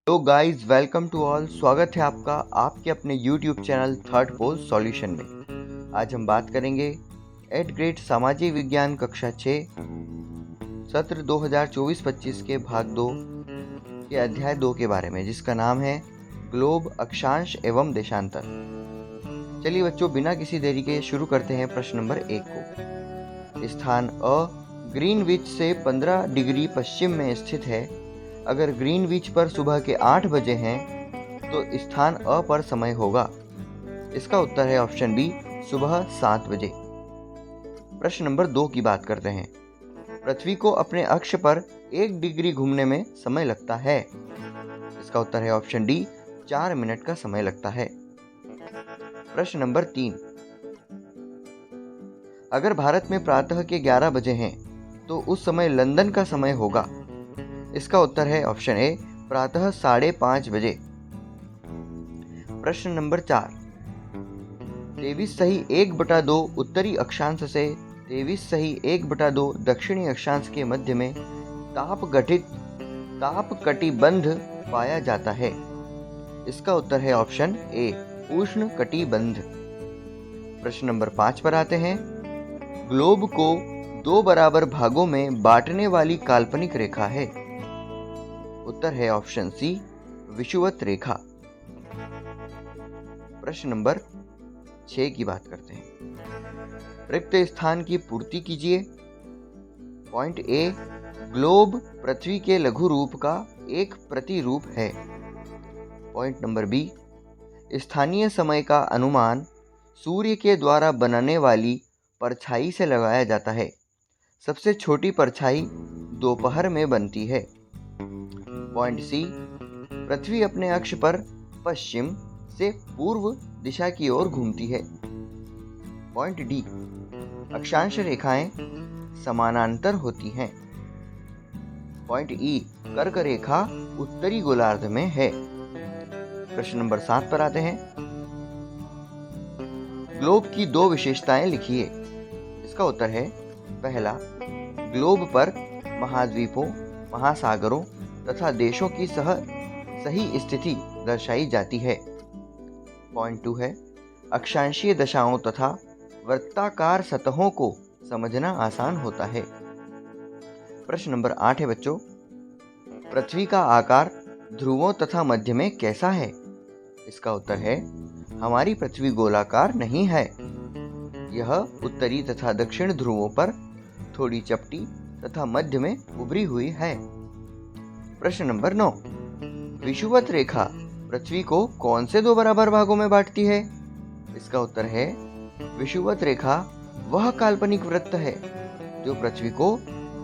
तो guys welcome to all. स्वागत है आपका आपके अपने YouTube चैनल थर्ड पोल सॉल्यूशन में। आज हम बात करेंगे 8th ग्रेड सामाजिक विज्ञान कक्षा 6 सत्र 2024-25 के भाग 2 के अध्याय 2 के बारे में, जिसका नाम है ग्लोब, अक्षांश एवं देशांतर। चलिए बच्चों, बिना किसी देरी के शुरू करते हैं प्रश्न नंबर 1 को। स्थान अ ग्रीनविच से 15 डिग्री पश्चिम में स्थित है। अगर ग्रीनविच पर सुबह के 8 बजे हैं तो स्थान अ पर समय होगा। इसका उत्तर है ऑप्शन बी, सुबह 7 बजे। प्रश्न नंबर 2 की बात करते हैं। पृथ्वी को अपने अक्ष पर 1 डिग्री घूमने में समय लगता है। इसका उत्तर है ऑप्शन डी, 4 मिनट का समय लगता है। प्रश्न नंबर 3। अगर भारत में प्रातः के 11 बजे हैं तो उस समय लंदन का समय होगा। इसका उत्तर है ऑप्शन ए, प्रातः 5:30 बजे। प्रश्न नंबर 4। 23 सही 1/2 उत्तरी अक्षांश से 23 सही 1/2 दक्षिणी अक्षांश के मध्य में ताप कटिबंध पाया जाता है। इसका उत्तर है ऑप्शन ए, उष्ण कटिबंध। प्रश्न नंबर 5 पर आते हैं। ग्लोब को 2 बराबर भागों में बांटने वाली काल्पनिक रेखा है। उत्तर है ऑप्शन सी, विषुवत रेखा। प्रश्न नंबर 6 की बात करते हैं। रिक्त स्थान की पूर्ति कीजिए। पॉइंट ए, ग्लोब पृथ्वी के लघु रूप का एक प्रतिरूप है। पॉइंट नंबर बी, स्थानीय समय का अनुमान सूर्य के द्वारा बनने वाली परछाई से लगाया जाता है। सबसे छोटी परछाई दोपहर में बनती है। पॉइंट सी, पृथ्वी अपने अक्ष पर पश्चिम से पूर्व दिशा की ओर घूमती है। पॉइंट डी, अक्षांश रेखाएं समानांतर होती हैं। पॉइंट ई, कर्क रेखा उत्तरी गोलार्ध में है। प्रश्न नंबर 7 पर आते हैं। ग्लोब की 2 विशेषताएं लिखिए। इसका उत्तर है पहला, ग्लोब पर महाद्वीपों, महासागरों तथा देशों की सही स्थिति दर्शाई जाती है। पॉइंट 2 है, अक्षांशीय दशाओं तथा वृत्ताकार सतहों को समझना आसान होता है। प्रश्न नंबर 8 है बच्चों। पृथ्वी का आकार ध्रुवों तथा मध्य में कैसा है? इसका उत्तर है हमारी पृथ्वी गोलाकार नहीं है। यह उत्तरी तथा दक्षिण ध्रुवों पर थोड़ी चपटी तथा मध्य में उभरी हुई है। प्रश्न नंबर 9। विषुवत रेखा पृथ्वी को कौन से 2 बराबर भागों में बांटती है? इसका उत्तर है विषुवत रेखा वह काल्पनिक वृत्त है जो पृथ्वी को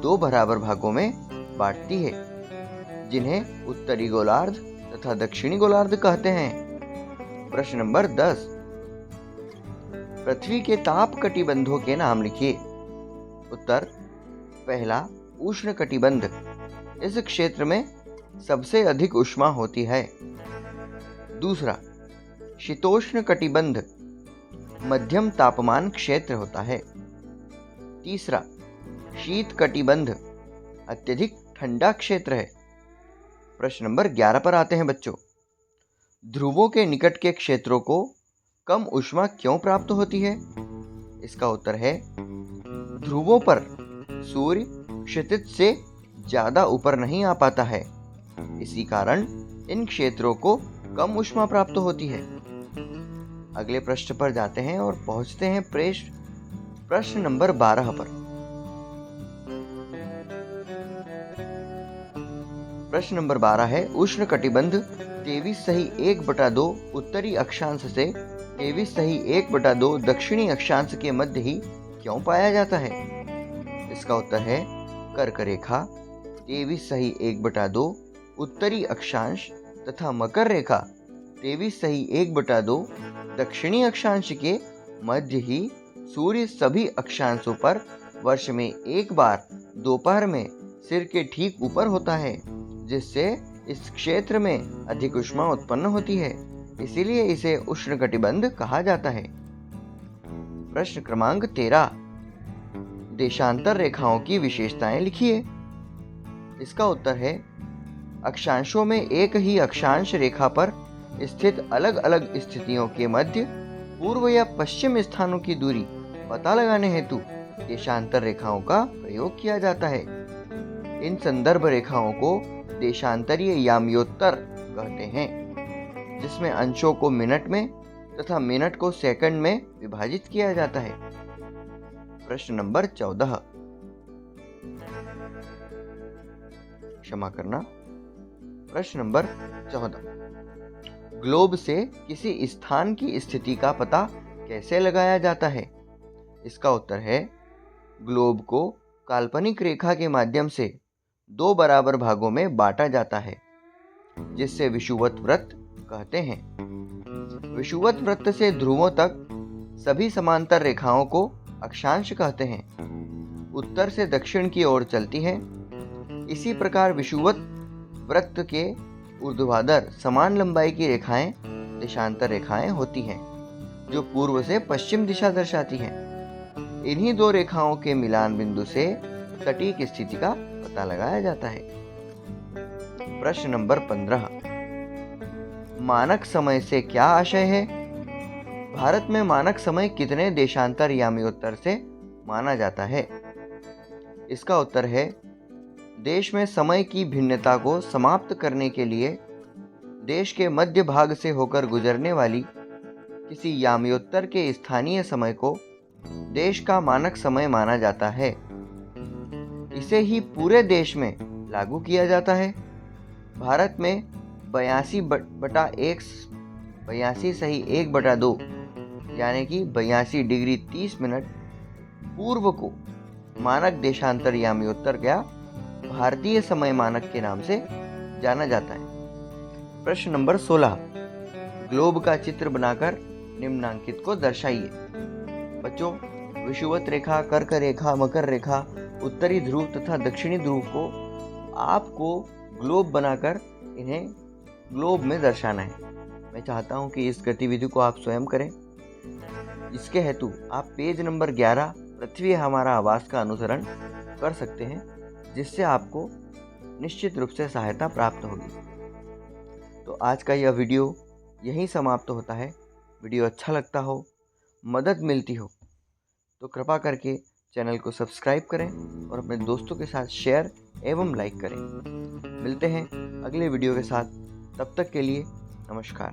2 बराबर भागों में बांटती है, जिन्हें उत्तरी गोलार्ध तथा दक्षिणी गोलार्ध कहते हैं। प्रश्न नंबर 10। पृथ्वी के ताप कटिबंधों के नाम लिखिए। उत्तर पहला, उष्ण कटिबंध। इस क्षेत्र में सबसे अधिक ऊष्मा होती है। दूसरा, शीतोष्ण कटिबंध, मध्यम तापमान क्षेत्र होता है। तीसरा, शीत कटिबंध, अत्यधिक ठंडा क्षेत्र है। प्रश्न नंबर 11 पर आते हैं बच्चों। ध्रुवों के निकट के क्षेत्रों को कम ऊष्मा क्यों प्राप्त होती है? इसका उत्तर है ध्रुवों पर सूर्य क्षितिज से ज्यादा ऊपर नहीं आ पाता है, इसी कारण इन क्षेत्रों को कम ऊष्मा प्राप्त होती है। अगले प्रश्न पर जाते हैं और पहुंचते हैं प्रश्न नंबर 12 पर। प्रश्न नंबर 12 है, उष्ण कटिबंध 23 सही 1/2 उत्तरी अक्षांश से 23 सही 1/2 दक्षिणी अक्षांश के मध्य ही क्यों पाया जाता है? इसका उत्तर है कर्क रेखा 23 सही 1/2 उत्तरी अक्षांश तथा मकर रेखा 23 सही 1/2 दक्षिणी अक्षांश के मध्य ही सूर्य सभी अक्षांशों पर वर्ष में एक बार दोपहर में सिर के ठीक ऊपर होता है, जिससे इस क्षेत्र में अधिक ऊष्मा उत्पन्न होती है। इसीलिए इसे उष्णकटिबंध कहा जाता है। प्रश्न क्रमांक 13। देशांतर रेखाओं की विशेषताएं लिखिए। इसका उत्तर है अक्षांशों में एक ही अक्षांश रेखा पर स्थित अलग अलग स्थितियों के मध्य पूर्व या पश्चिम स्थानों की दूरी पता लगाने हेतु देशांतर रेखाओं का प्रयोग किया जाता है। इन संदर्भ रेखाओं को देशांतरीय याम्योत्तर कहते हैं, जिसमें अंशों को मिनट में तथा मिनट को सेकंड में विभाजित किया जाता है। प्रश्न नंबर 14, क्षमा करना, प्रश्न नंबर 14, ग्लोब से किसी स्थान की स्थिति का पता कैसे लगाया जाता है? इसका उत्तर है, ग्लोब को काल्पनिक रेखा के माध्यम से 2 बराबर भागों में बांटा जाता है, जिससे विषुवत वृत्त कहते हैं। विषुवत वृत्त से ध्रुवों तक सभी समांतर रेखाओं को अक्षांश कहते हैं। उत्तर से दक्षिण की ओर चलती हैं। इसी प्रकार विषुवत वृत्त के ऊर्ध्वाधर समान लंबाई की रेखाएं देशांतर रेखाएं होती हैं, जो पूर्व से पश्चिम दिशा दर्शाती हैं। इन्हीं 2 रेखाओं के मिलान बिंदु से सटीक स्थिति का पता लगाया जाता है। प्रश्न नंबर 15, मानक समय से क्या आशय है? भारत में मानक समय कितने देशांतर याम्योत्तर से माना जाता है? इसका उत्तर है, देश में समय की भिन्नता को समाप्त करने के लिए देश के मध्य भाग से होकर गुजरने वाली किसी याम्योत्तर के स्थानीय समय को देश का मानक समय माना जाता है। इसे ही पूरे देश में लागू किया जाता है। भारत में 82/1/2 यानी कि 82 डिग्री 30 मिनट पूर्व को मानक देशांतर याम्योत्तर का भारतीय समय मानक के नाम से जाना जाता है। प्रश्न नंबर 16, ग्लोब का चित्र बनाकर निम्नांकित को दर्शाइए। बच्चों, विषुवत रेखा, कर्क रेखा, मकर रेखा, उत्तरी ध्रुव तथा दक्षिणी ध्रुव को आपको ग्लोब बनाकर इन्हें ग्लोब में दर्शाना है। मैं चाहता हूं कि इस गतिविधि को आप स्वयं करें। इसके हेतु आप पेज नंबर 11 पृथ्वी हमारा आवास का अनुसरण कर सकते हैं, जिससे आपको निश्चित रूप से सहायता प्राप्त होगी। तो आज का यह वीडियो यहीं समाप्त होता है। वीडियो अच्छा लगता हो, मदद मिलती हो तो कृपा करके चैनल को सब्सक्राइब करें और अपने दोस्तों के साथ शेयर एवं लाइक करें। मिलते हैं अगले वीडियो के साथ। तब तक के लिए नमस्कार।